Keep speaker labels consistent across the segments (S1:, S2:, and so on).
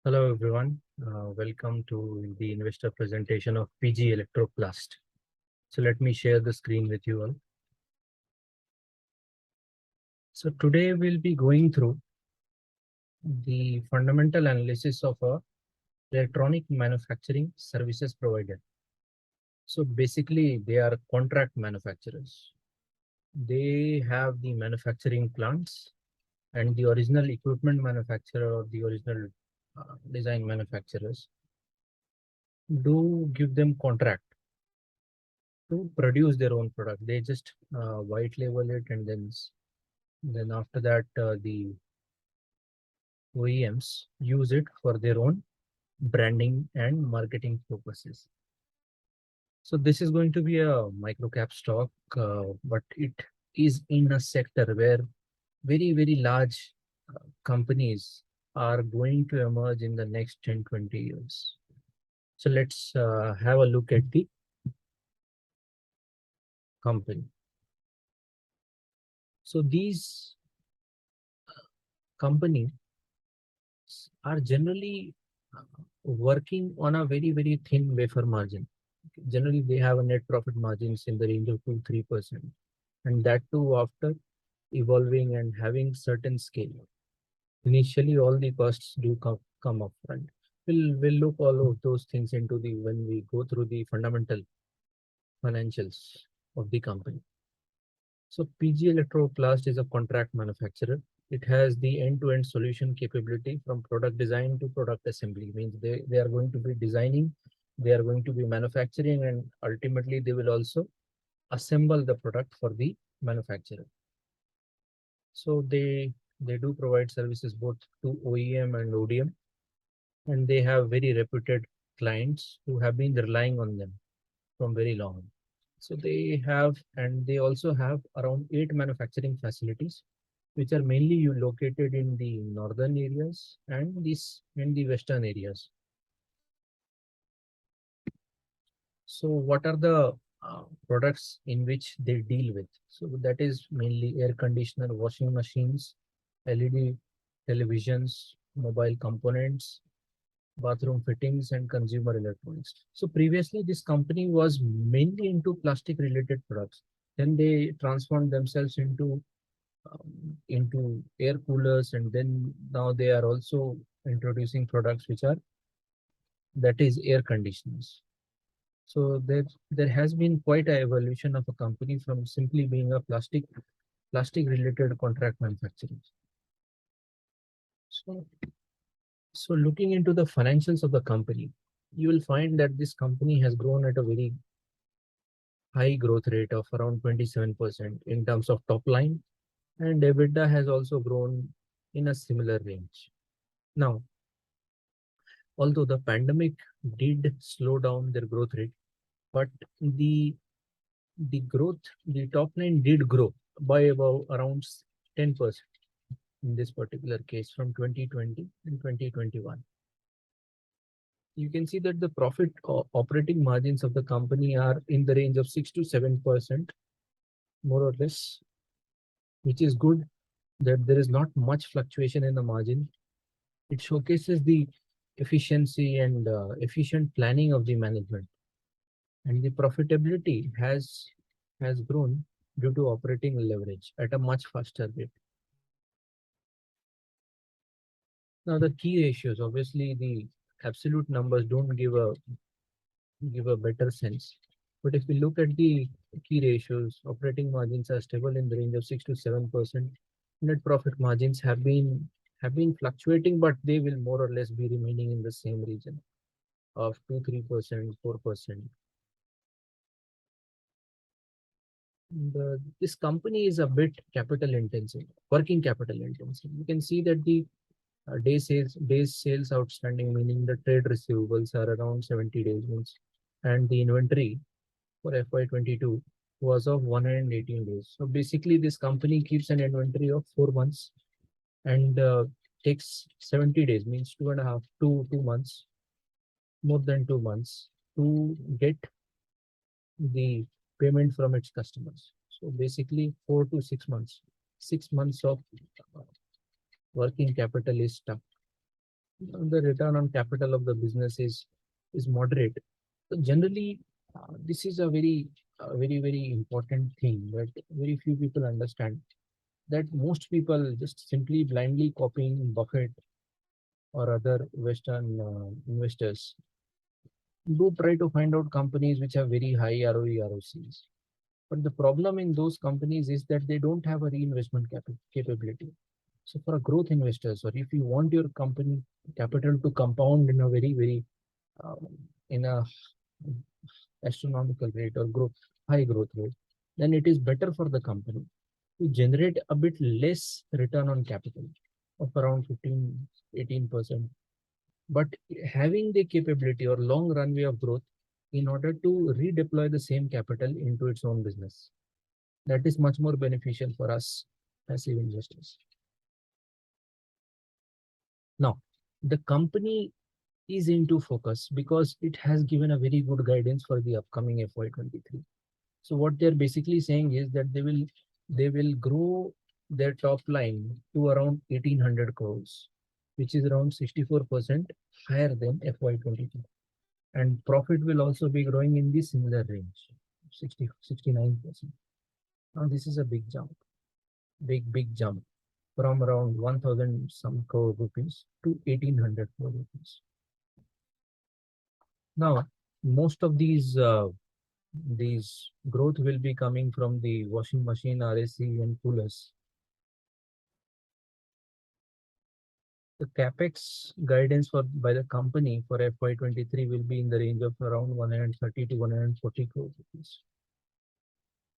S1: Hello everyone, welcome to the investor presentation of PG Electroplast. So let me share the screen with you all. So today we'll be going through the fundamental analysis of a electronic manufacturing services provider. So basically they are contract manufacturers. They have the manufacturing plants and the original equipment manufacturer or the original design manufacturers do give them contract to produce their own product. They just white label it, and then after that the OEMs use it for their own branding and marketing purposes. So this is going to be a microcap stock, but it is in a sector where very large companies are going to emerge in the next 10-20 years. So let's have a look at the company. So these companies are generally working on a very thin wafer margin. Generally, they have a net profit margins in the range of 2-3%, and that too after evolving and having certain scale. Initially, all the costs do come up front. We'll look all of those things into the when we go through the fundamental financials of the company. So PG Electroplast is a contract manufacturer. It has the end-to-end solution capability from product design to product assembly. Means they are going to be designing, they are going to be manufacturing, and ultimately they will also assemble the product for the manufacturer. So they do provide services both to OEM and ODM, and they have very reputed clients who have been relying on them from very long. So they also have around 8 manufacturing facilities, which are mainly located in the northern areas and the western areas. So what are the products in which they deal with? So that is mainly air conditioner, washing machines, LED televisions, mobile components, bathroom fittings, and consumer electronics. So previously this company was mainly into plastic related products. Then they transformed themselves into air coolers, and then now they are also introducing products which are that is air conditioners. So there has been quite a evolution of a company from simply being a plastic related contract manufacturing. So looking into the financials of the company, you will find that this company has grown at a very high growth rate of around 27% in terms of top line, and EBITDA has also grown in a similar range. Now, although the pandemic did slow down their growth rate, but the top line did grow by about around 10% in this particular case from 2020 and 2021. You can see that the profit operating margins of the company are in the range of 6 to 7%, more or less, which is good that there is not much fluctuation in the margin. It showcases the efficiency and efficient planning of the management, and the profitability has grown due to operating leverage at a much faster rate. Now the key ratios, obviously the absolute numbers don't give a better sense, but if we look at the key ratios, operating margins are stable in the range of 6 to 7%. Net profit margins have been fluctuating, but they will more or less be remaining in the same region of 2-3%, 4%. This company is a bit capital intensive, working capital intensive. You can see that the days sales outstanding, meaning the trade receivables, are around 70 days, and the inventory for FY22 was of 118 days. So basically, this company keeps an inventory of 4 months and takes 70 days, means 2.5 2 months, more than 2 months, to get the payment from its customers. So basically 4 to 6 months, 6 months of working capital is stuck. the return on capital of the business is moderate. So generally, this is a very important thing that very few people understand. That most people just simply blindly copying Buffett or other Western investors do try to find out companies which have very high ROE, ROCs. But the problem in those companies is that they don't have a reinvestment capability. So for a growth investors, or if you want your company capital to compound in a very um, in a astronomical rate or high growth rate, then it is better for the company to generate a bit less return on capital of around 15-18%, but having the capability or long runway of growth in order to redeploy the same capital into its own business. That is much more beneficial for us passive investors. Now, the company is into focus because it has given a very good guidance for the upcoming FY23. So what they're basically saying is that they will grow their top line to around 1800 crores, which is around 64% higher than FY22. And profit will also be growing in the similar range, 69%. Now this is a big jump, big jump from around 1000 some crore rupees to 1800 crore rupees. Now, most of these growth will be coming from the washing machine, RAC, and coolers. The capex guidance for by the company for FY23 will be in the range of around 130 to 140 crore rupees,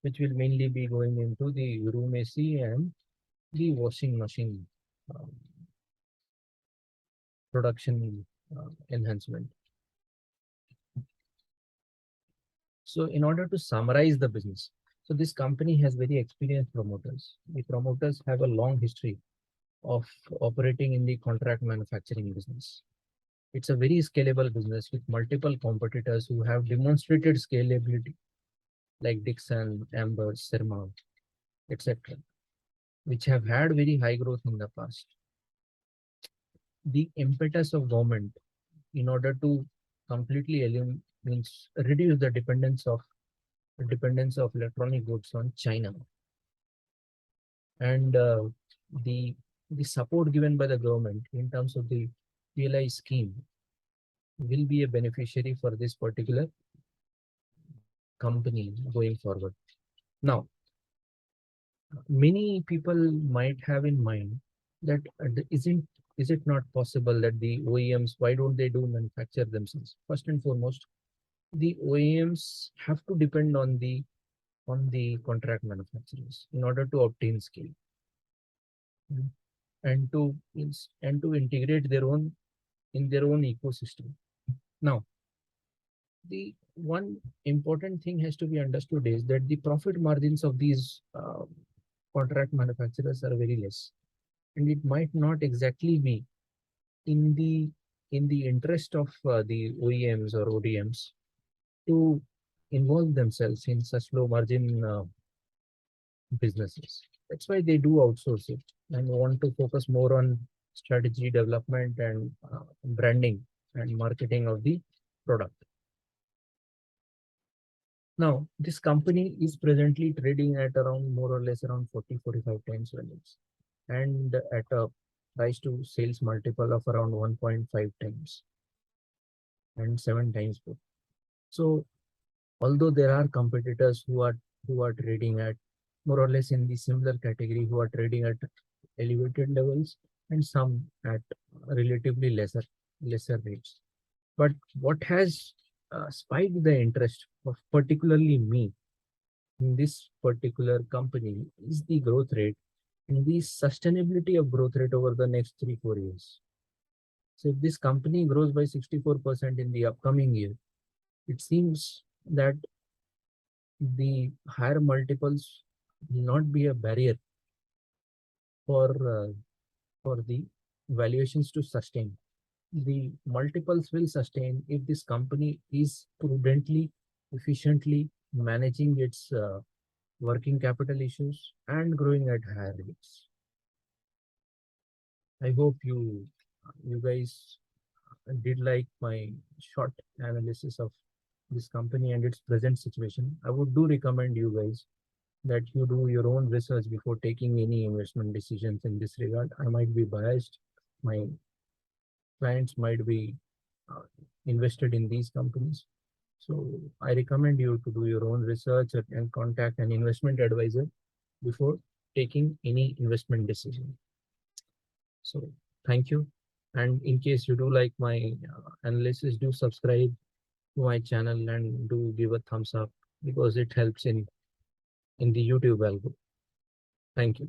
S1: which will mainly be going into the room AC and the washing machine um, production enhancement. So, in order to summarize the business, so this company has very experienced promoters. The promoters have a long history of operating in the contract manufacturing business. It's a very scalable business with multiple competitors who have demonstrated scalability, like Dixon, Amber, Sirma, etc., which have had very high growth in the past. The impetus of government in order to completely means reduce the dependence of electronic goods on China, and the the support given by the government in terms of the PLI scheme will be a beneficiary for this particular company going forward. Now, many people might have in mind that is it not possible that the OEMs, why don't they do manufacture themselves? First and foremost, the OEMs have to depend on the contract manufacturers in order to obtain scale, mm, and to integrate their own in their own ecosystem. Now, the one important thing has to be understood is that the profit margins of these contract manufacturers are very less, and it might not exactly be in the interest of the OEMs or ODMs to involve themselves in such low margin businesses. That's why they do outsource it and want to focus more on strategy development and branding and marketing of the product. Now, this company is presently trading at around more or less around 40-45 times earnings and at a price to sales multiple of around 1.5 times and 7 times book. So, although there are competitors who are trading at more or less in the similar category, who are trading at elevated levels and some at relatively lesser rates. But what has spiked the interest of particularly me in this particular company is the growth rate and the sustainability of growth rate over the next 3-4 years. So if this company grows by 64% in the upcoming year, it seems that the higher multiples will not be a barrier for for the valuations to sustain. The multiples will sustain if this company is prudently, efficiently managing its working capital issues and growing at higher rates. I hope you you guys did like my short analysis of this company and its present situation, I would do recommend you guys that you do your own research before taking any investment decisions in this regard. I might be biased. My clients might be uh, invested in these companies. So I recommend you to do your own research and contact an investment advisor before taking any investment decision. So thank you. And in case you do like my analysis, do subscribe to my channel and do give a thumbs up because it helps in the YouTube algorithm. Thank you.